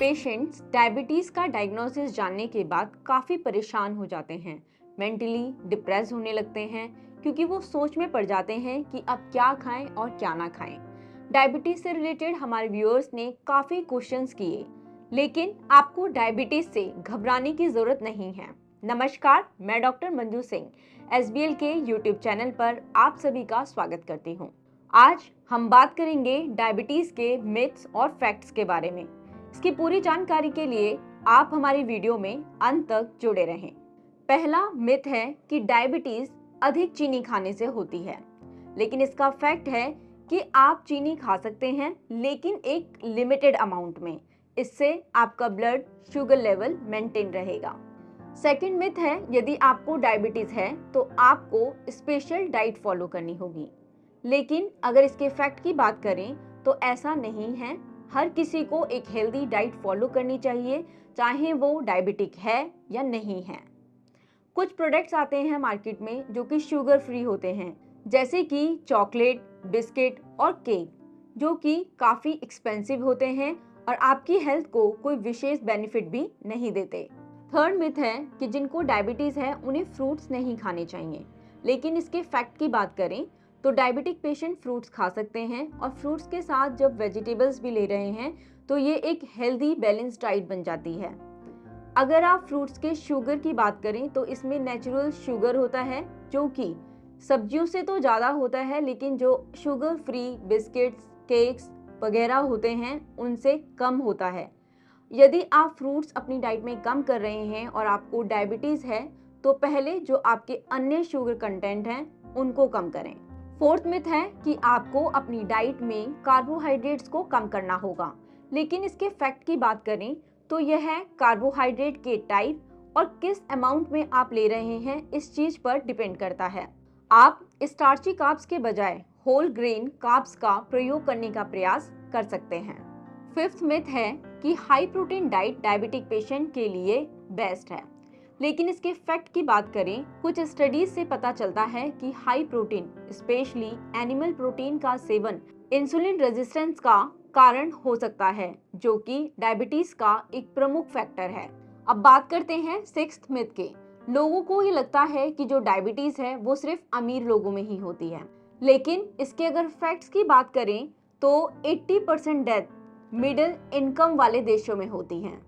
Patients diabetes का diagnosis जानने के बाद काफ़ी परेशान हो जाते हैं, मेंटली डिप्रेस होने लगते हैं क्योंकि वो सोच में पड़ जाते हैं कि अब क्या खाएं और क्या ना खाएं। डायबिटीज़ से रिलेटेड हमारे व्यूअर्स ने काफ़ी क्वेश्चंस किए, लेकिन आपको डायबिटीज़ से घबराने की ज़रूरत नहीं है। नमस्कार, मैं डॉक्टर मंजू सिंह एसबीएल के यूट्यूब चैनल पर आप सभी का स्वागत करती हूँ। आज हम बात करेंगे डायबिटीज़ के मिथ्स और फैक्ट्स के बारे में। इसकी पूरी जानकारी के लिए आप हमारी वीडियो में अंत तक जुड़े रहें। पहला मिथ है कि डायबिटीज अधिक चीनी खाने से होती है, लेकिन इसका फैक्ट है कि आप चीनी खा सकते हैं, लेकिन एक लिमिटेड अमाउंट में। इससे आपका ब्लड शुगर लेवल मेंटेन रहेगा। सेकंड मिथ है, यदि आपको डायबिटीज है तो आपको स्पेशल डाइट फॉलो करनी होगी, लेकिन अगर इसके फैक्ट की बात करें तो ऐसा नहीं है। हर किसी को एक हेल्दी डाइट फॉलो करनी चाहिए, चाहे वो डायबिटिक है या नहीं है। कुछ प्रोडक्ट्स आते हैं मार्केट में जो कि शुगर फ्री होते हैं, जैसे कि चॉकलेट, बिस्किट और केक, जो कि काफ़ी एक्सपेंसिव होते हैं और आपकी हेल्थ को कोई विशेष बेनिफिट भी नहीं देते। थर्ड मिथ है कि जिनको डायबिटीज़ है उन्हें फ्रूट्स नहीं खाने चाहिए, लेकिन इसके फैक्ट की बात करें तो डायबिटिक पेशेंट फ्रूट्स खा सकते हैं, और फ्रूट्स के साथ जब वेजिटेबल्स भी ले रहे हैं तो ये एक हेल्दी बैलेंस डाइट बन जाती है। अगर आप फ्रूट्स के शुगर की बात करें तो इसमें नेचुरल शुगर होता है, जो कि सब्जियों से तो ज़्यादा होता है, लेकिन जो शुगर फ्री बिस्किट्स, केक्स वगैरह होते हैं उनसे कम होता है। यदि आप फ्रूट्स अपनी डाइट में कम कर रहे हैं और आपको डायबिटीज़ है तो पहले जो आपके अन्य शुगर कंटेंट हैं उनको कम करें। फोर्थ मिथ है कि आपको अपनी डाइट में कार्बोहाइड्रेट्स को कम करना होगा, लेकिन इसके फैक्ट की बात करें तो यह है कार्बोहाइड्रेट के टाइप और किस अमाउंट में आप ले रहे हैं इस चीज पर डिपेंड करता है। आप स्टार्ची कार्ब्स के बजाय होल ग्रेन कार्ब्स का प्रयोग करने का प्रयास कर सकते हैं। फिफ्थ मिथ है कि high protein diet diabetic patient के लिए बेस्ट है, लेकिन इसके फैक्ट की बात करें, कुछ स्टडीज से पता चलता है कि high protein specially animal protein का सेवन इंसुलिन रेजिस्टेंस का कारण हो सकता है, जो कि डायबिटीज का एक प्रमुख फैक्टर है। अब बात करते हैं सिक्स्थ मिथ के। लोगों को ये लगता है कि जो डायबिटीज है वो सिर्फ अमीर लोगों में ही होती है, लेकिन इसके अगर फैक्ट्स की बात करें तो 80% डेथ मिडिल इनकम वाले देशों में होती हैं।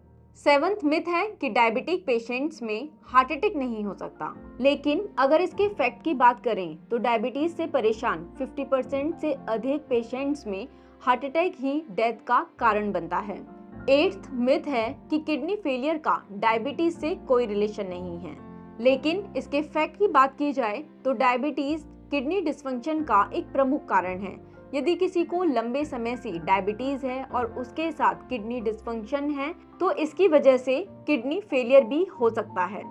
सेवंथ मिथ है कि डायबिटिक पेशेंट्स में हार्ट अटैक नहीं हो सकता, लेकिन अगर इसके फैक्ट की बात करें तो डायबिटीज से परेशान 50% से अधिक पेशेंट्स में हार्ट अटैक ही डेथ का कारण बनता है। एट्थ मिथ है कि किडनी फेलियर का डायबिटीज से कोई रिलेशन नहीं है, लेकिन इसके फैक्ट की बात की जाए तो डायबिटीज किडनी डिस्फंक्शन का एक प्रमुख कारण है। यदि किसी को लंबे समय से डायबिटीज है और उसके साथ किडनी डिस्फंक्शन है तो इसकी वजह से किडनी फेलियर भी हो सकता है।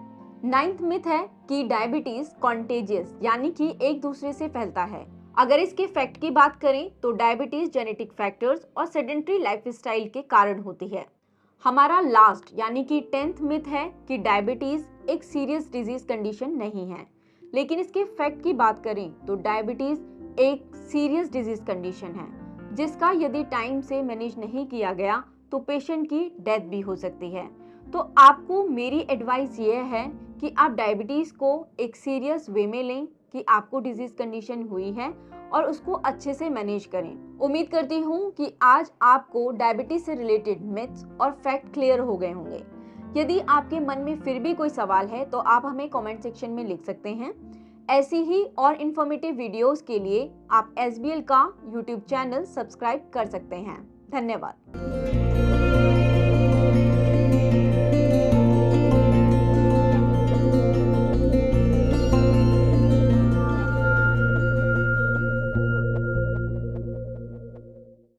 नाइन्थ मिथ है कि डायबिटीज कॉन्टेजियस यानी कि एक दूसरे से फैलता है। अगर इसके फैक्ट की बात करें तो डायबिटीज जेनेटिक फैक्टर्स और सेडेंट्री लाइफस्टाइल के कारण होती है। हमारा लास्ट यानी कि 10th मिथ है कि डायबिटीज एक सीरियस डिजीज कंडीशन नहीं है, लेकिन इसके फैक्ट की बात करें तो डायबिटीज एक सीरियस डिजीज कंडीशन है, जिसका यदि टाइम से मैनेज नहीं किया गया तो पेशेंट की डेथ भी हो सकती है। तो आपको मेरी एडवाइस ये है कि आप डायबिटीज़ को एक सीरियस वे में लें कि आपको डिजीज कंडीशन हुई है और उसको अच्छे से मैनेज करें। उम्मीद करती हूँ कि आज आपको डायबिटीज से रिलेटेड मिथ्स और फैक्ट क्लियर हो गए होंगे। यदि आपके मन में फिर भी कोई सवाल है तो आप हमें कमेंट सेक्शन में लिख सकते हैं। ऐसी ही और इन्फॉर्मेटिव वीडियोस के लिए आप एसबीएल का यूट्यूब चैनल सब्सक्राइब कर सकते हैं। धन्यवाद।